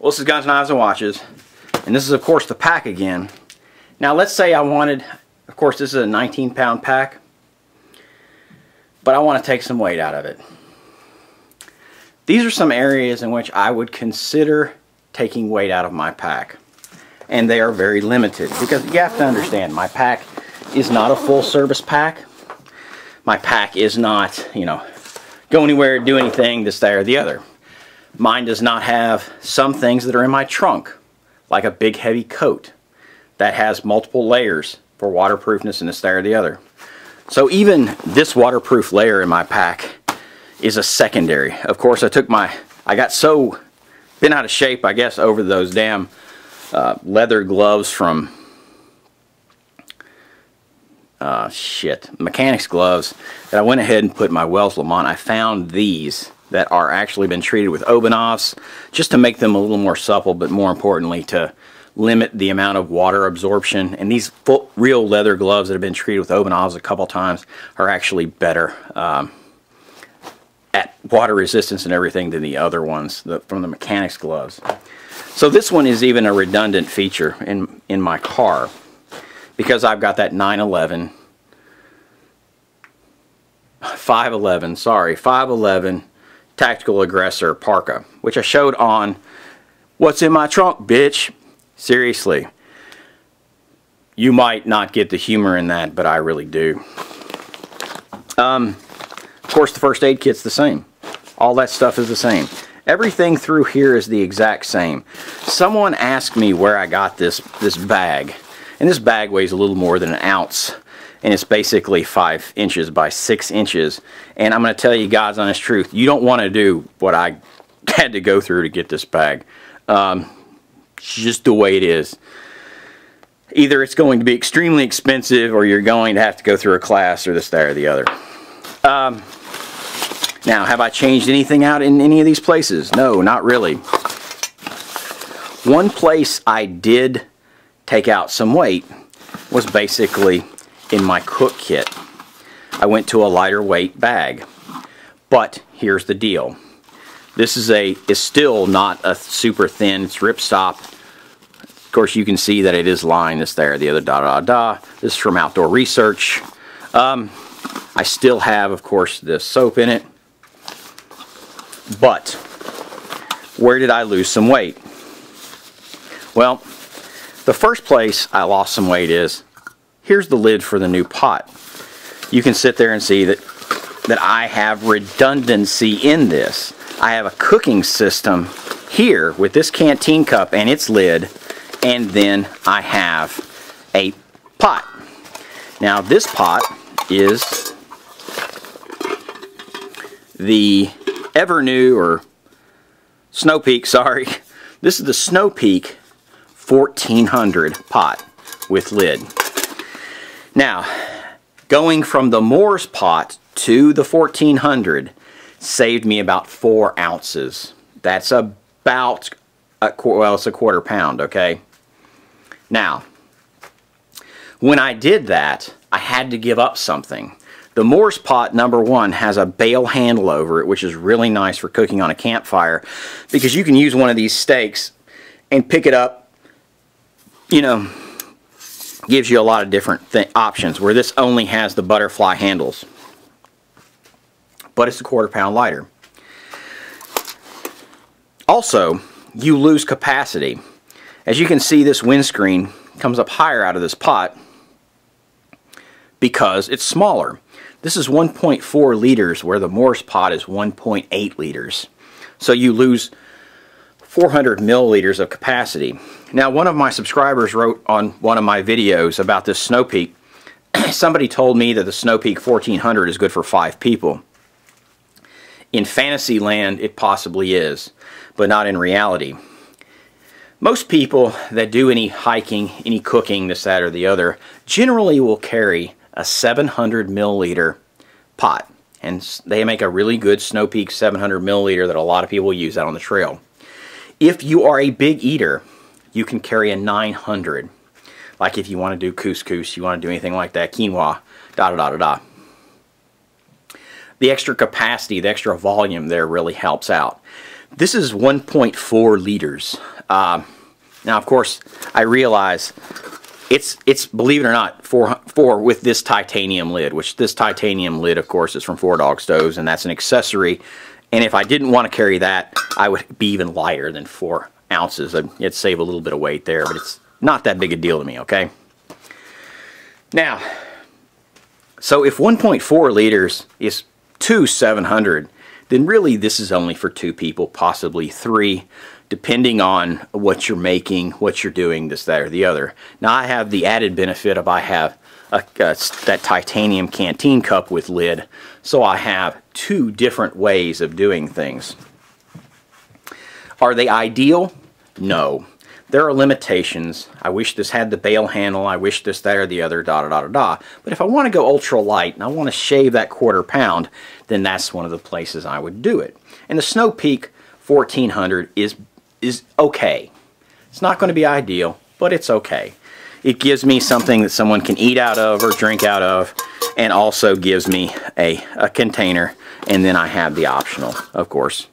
Well, this is Guns, Knives, and Watches, and this is of course the pack again. Now let's say I wanted, of course this is a 19-pound pack, but I want to take some weight out of it. These are some areas in which I would consider taking weight out of my pack, and they are very limited because you have to understand, my pack is not a full service pack. My pack is not, you know, go anywhere, do anything, this, that, or the other. Mine does not have some things that are in my trunk, like a big heavy coat that has multiple layers for waterproofness and this, that, or the other. So even this waterproof layer in my pack is a secondary. Of course, I got so been out of shape, I guess, over those damn leather gloves from mechanics gloves, that I went ahead and put my Wells Lamont. I found these that are actually been treated with Obenovs just to make them a little more supple, but more importantly to limit the amount of water absorption. And these real leather gloves that have been treated with Obenovs a couple times are actually better at water resistance and everything than the other ones from the mechanics gloves. So this one is even a redundant feature in my car, because I've got that 511 Tactical Aggressor parka, which I showed on What's in My Trunk, bitch. Seriously. You might not get the humor in that, but I really do. Of course, the first aid kit's the same. All that stuff is the same. Everything through here is the exact same. Someone asked me where I got this bag. And this bag weighs a little more than an ounce. And it's basically 5 inches by 6 inches. And I'm going to tell you God's honest truth, you don't want to do what I had to go through to get this bag. Just the way it is. Either it's going to be extremely expensive, or you're going to have to go through a class, or this, that, or the other. Now, have I changed anything out in any of these places? No, not really. One place I did take out some weight was basically in my cook kit. I went to a lighter weight bag. But here's the deal. This is still not a super thin, it's ripstop. Of course you can see that it is lined, this, there, the other, This is from Outdoor Research. I still have, of course, this soap in it. But where did I lose some weight? Well, the first place I lost some weight is, here's the lid for the new pot. You can sit there and see that I have redundancy in this. I have a cooking system here with this canteen cup and its lid, and then I have a pot. Now this pot is the Evernew, or Snow Peak, sorry. This is the Snow Peak 1400 pot with lid. Now, going from the Moore's pot to the 1400 saved me about 4 ounces. That's about, it's a quarter pound, okay? Now, when I did that, I had to give up something. The Moore's pot, number one, has a bale handle over it, which is really nice for cooking on a campfire, because you can use one of these stakes and pick it up, you know, gives you a lot of different options, where this only has the butterfly handles. But it's a quarter pound lighter. Also, you lose capacity. As you can see, this windscreen comes up higher out of this pot because it's smaller. This is 1.4 liters, where the Moore's pot is 1.8 liters. So you lose 400 milliliters of capacity. Now, one of my subscribers wrote on one of my videos about this Snow Peak. Somebody told me that the Snow Peak 1400 is good for 5 people. In fantasy land, it possibly is, but not in reality. Most people that do any hiking, any cooking, this, that, or the other, generally will carry a 700 milliliter pot. And they make a really good Snow Peak 700 milliliter that a lot of people use out on the trail. If you are a big eater, you can carry a 900. Like if you want to do couscous, you want to do anything like that, quinoa, The extra capacity, the extra volume there really helps out. This is 1.4 liters. Now, of course, I realize it's believe it or not, four with this titanium lid, which this titanium lid, of course, is from 4Dog Stoves, and that's an accessory. And if I didn't want to carry that, I would be even lighter than 4 ounces. It'd save a little bit of weight there, but it's not that big a deal to me, okay? Now, so if 1.4 liters is 700, then really this is only for 2 people, possibly 3, depending on what you're making, what you're doing, this, that, or the other. Now I have the added benefit of I have that titanium canteen cup with lid, so I have 2 different ways of doing things. Are they ideal? No. There are limitations. I wish this had the bail handle, I wish this, that, or the other, da da da da da. But if I want to go ultra light and I want to shave that 1/4 pound, then that's one of the places I would do it. And the Snow Peak 1400 is okay. It's not going to be ideal, but it's okay. It gives me something that someone can eat out of or drink out of, and also gives me a container, and then I have the optional, of course,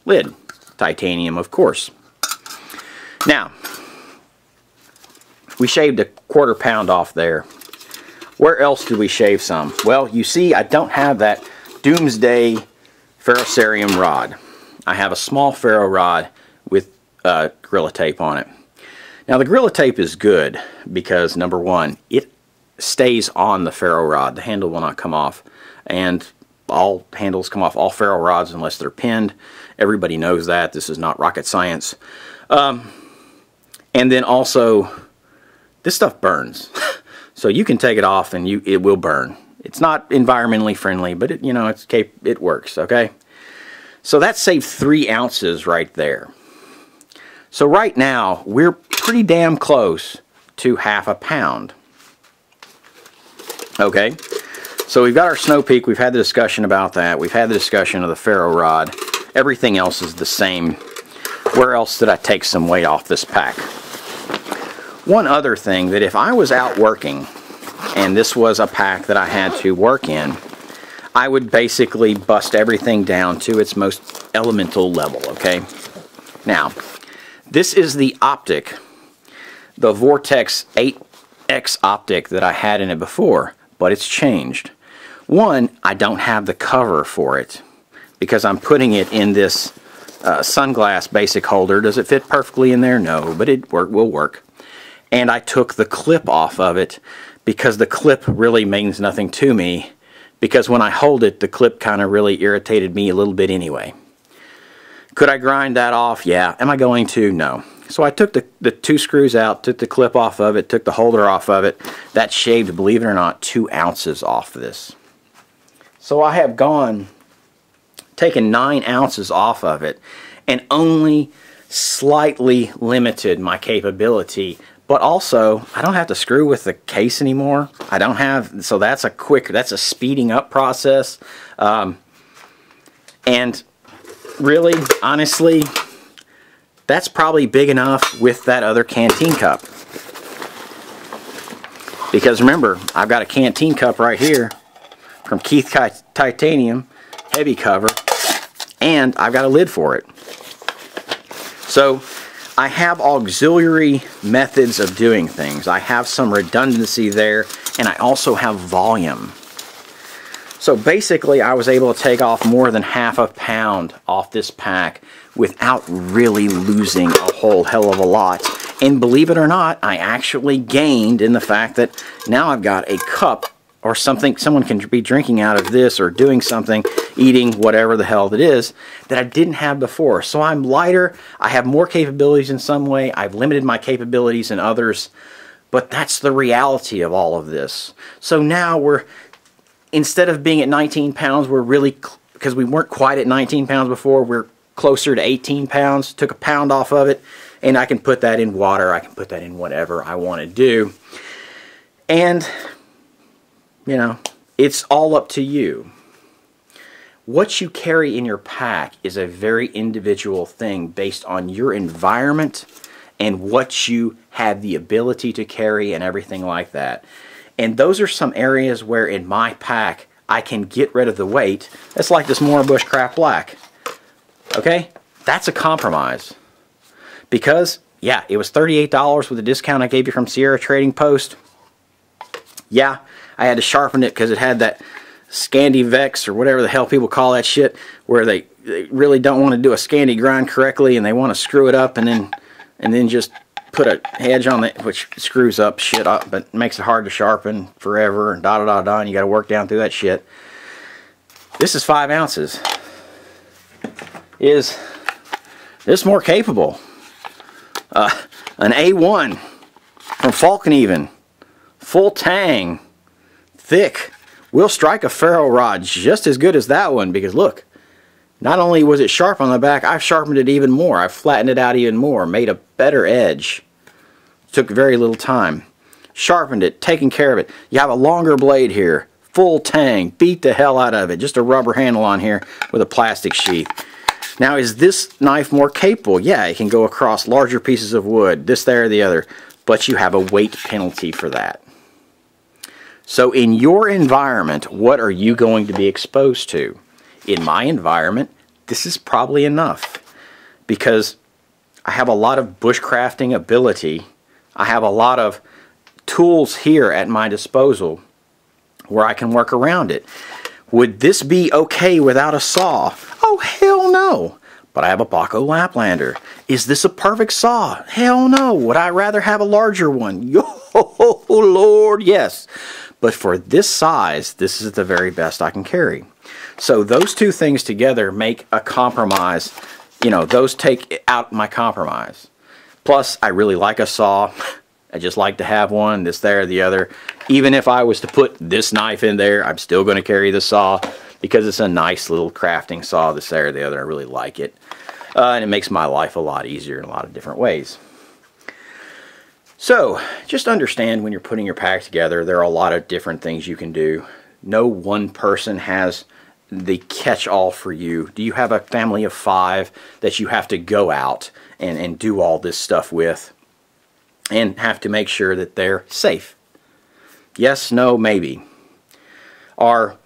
lid. Titanium, of course. Now, we shaved a 1/4 pound off there. Where else did we shave some? Well, you see, I don't have that Doomsday ferrocerium rod. I have a small ferro rod with Gorilla Tape on it. Now, the Gorilla Tape is good because, number one, it stays on the ferro rod. The handle will not come off, and all handles come off all ferro rods unless they're pinned. Everybody knows that. This is not rocket science. And then also, this stuff burns. So you can take it off and it will burn. It's not environmentally friendly, but it works, okay? So that saved 3 ounces right there. So right now, we're pretty damn close to 1/2 pound. Okay? So we've got our Snow Peak. We've had the discussion about that. We've had the discussion of the ferro rod. Everything else is the same. Where else did I take some weight off this pack? One other thing, that if I was out working and this was a pack that I had to work in, I would basically bust everything down to its most elemental level, okay? Now, this is the optic, the Vortex 8X optic that I had in it before, but it's changed. One, I don't have the cover for it because I'm putting it in this sunglass basic holder. Does it fit perfectly in there? No, but it will work. And I took the clip off of it because the clip really means nothing to me, because when I hold it, the clip kind of really irritated me a little bit anyway. Could I grind that off? Yeah. Am I going to? No. So I took the 2 screws out, took the clip off of it, took the holder off of it. That shaved, believe it or not, 2 ounces off this. So I have taken 9 ounces off of it and only slightly limited my capability. But also, I don't have to screw with the case anymore. I don't have, so that's a speeding up process. And really, honestly, that's probably big enough with that other canteen cup. Because remember, I've got a canteen cup right here from Keith Titanium, heavy cover, and I've got a lid for it. So I have auxiliary methods of doing things. I have some redundancy there, and I also have volume. So basically, I was able to take off more than 1/2 pound off this pack without really losing a whole hell of a lot. And believe it or not, I actually gained in the fact that now I've got a cup or something someone can be drinking out of this, or doing something, eating, whatever the hell it is, that I didn't have before. So I'm lighter, I have more capabilities in some way, I've limited my capabilities in others, but that's the reality of all of this. So now instead of being at 19 pounds, we're really, because we weren't quite at 19 pounds before, we're closer to 18 pounds, took 1 pound off of it, and I can put that in water, I can put that in whatever I want to do. And it's all up to you. What you carry in your pack is a very individual thing based on your environment and what you have the ability to carry and everything like that. And those are some areas where in my pack I can get rid of the weight. It's like this Moore Bush Craft Black. Okay? that's a compromise. Because, yeah, it was $38 with the discount I gave you from Sierra Trading Post. Yeah, I had to sharpen it because it had that Scandi Vex or whatever the hell people call that shit, where they really don't want to do a Scandi grind correctly and they want to screw it up and then just put a edge on it, which screws up shit up, but makes it hard to sharpen forever and and you got to work down through that shit. This is 5 ounces. Is this more capable? An A1 from Falcon even, full tang, thick, will strike a ferro rod just as good as that one, because look, not only was it sharp on the back, I've sharpened it even more. I've flattened it out even more, made a better edge. Took very little time. Sharpened it, taken care of it. You have a longer blade here, full tang, beat the hell out of it. Just a rubber handle on here with a plastic sheath. Now, is this knife more capable? Yeah, it can go across larger pieces of wood, this, there, or the other, but you have a weight penalty for that. So in your environment, what are you going to be exposed to? In my environment, this is probably enough, because I have a lot of bushcrafting ability. I have a lot of tools here at my disposal where I can work around it. Would this be okay without a saw? Oh, hell no. But I have a Baco Laplander. Is this a perfect saw? Hell no. Would I rather have a larger one? Yo, Lord, yes. But for this size, this is the very best I can carry. So those two things together make a compromise. You know, those take out my compromise. Plus, I really like a saw. I just like to have one, this, there, the other. Even if I was to put this knife in there, I'm still going to carry the saw, because it's a nice little crafting saw, this, there, the other. I really like it. And it makes my life a lot easier in a lot of different ways. So, just understand when you're putting your pack together, there are a lot of different things you can do. No one person has the catch-all for you. Do you have a family of 5 that you have to go out and do all this stuff with, and have to make sure that they're safe? Yes, no, maybe. Are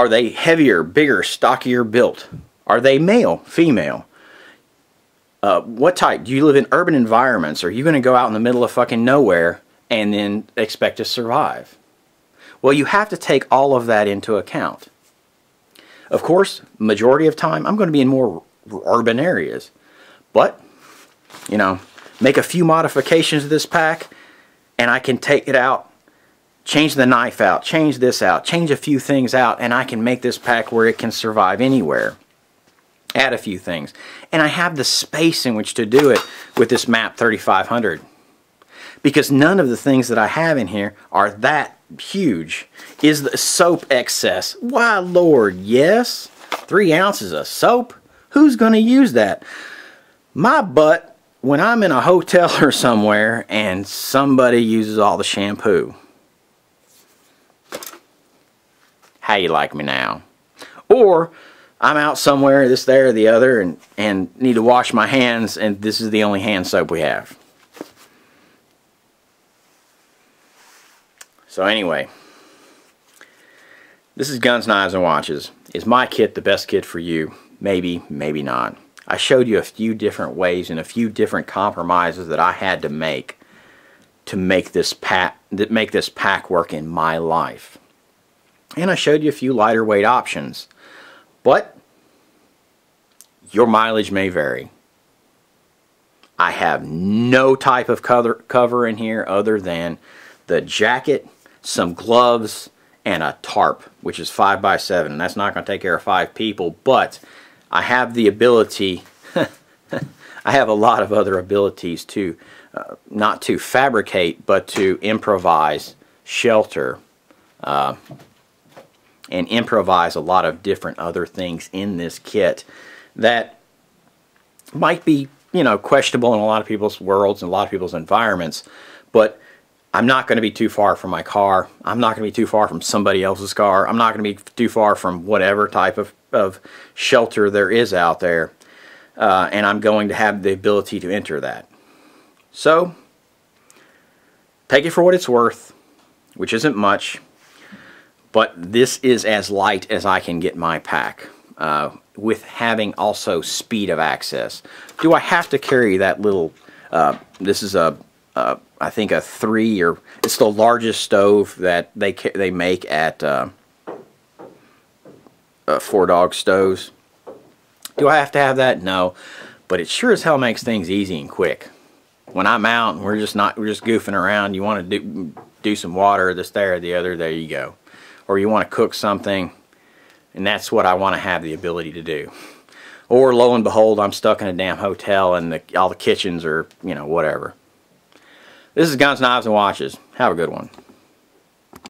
they heavier, bigger, stockier built? Are they male, female? What type? Do you live in urban environments? Are you going to go out in the middle of fucking nowhere and then expect to survive? Well, you have to take all of that into account. Of course, majority of time, I'm going to be in more urban areas. But, you know, make a few modifications to this pack, and I can take it out, change the knife out, change this out, change a few things out, and I can make this pack where it can survive anywhere. Add a few things. And I have the space in which to do it with this MAP 3500. Because none of the things that I have in here are that huge. Is the soap excess? Why, Lord, yes. 3 ounces of soap? Who's going to use that? My butt, when I'm in a hotel or somewhere and somebody uses all the shampoo. How you like me now? Or I'm out somewhere, this, there, or the other, and need to wash my hands, and this is the only hand soap we have. So anyway, this is Guns, Knives, and Watches. Is my kit the best kit for you? Maybe, maybe not. I showed you a few different ways and a few different compromises that I had to make this pack work in my life. And I showed you a few lighter weight options. But your mileage may vary. I have no type of cover in here other than the jacket, some gloves, and a tarp, which is 5x7. And that's not going to take care of 5 people, but I have the ability, I have a lot of other abilities to, not to fabricate, but to improvise shelter, and improvise a lot of different other things in this kit that might be, you know, questionable in a lot of people's worlds and a lot of people's environments, but I'm not going to be too far from my car. I'm not going to be too far from somebody else's car. I'm not going to be too far from whatever type of shelter there is out there, and I'm going to have the ability to enter that. So, take it for what it's worth, which isn't much. But this is as light as I can get my pack. with having also speed of access. Do I have to carry that little, this is I think a 3, or it's the largest stove that they make at 4-dog stoves. Do I have to have that? No, but it sure as hell makes things easy and quick. When I'm out and we're just goofing around, you want to do some water, this, there, or the other, there you go. Or you want to cook something, and that's what I want to have the ability to do. Or lo and behold, I'm stuck in a damn hotel and all the kitchens are, you know, whatever. This is Guns, Knives, and Watches. Have a good one.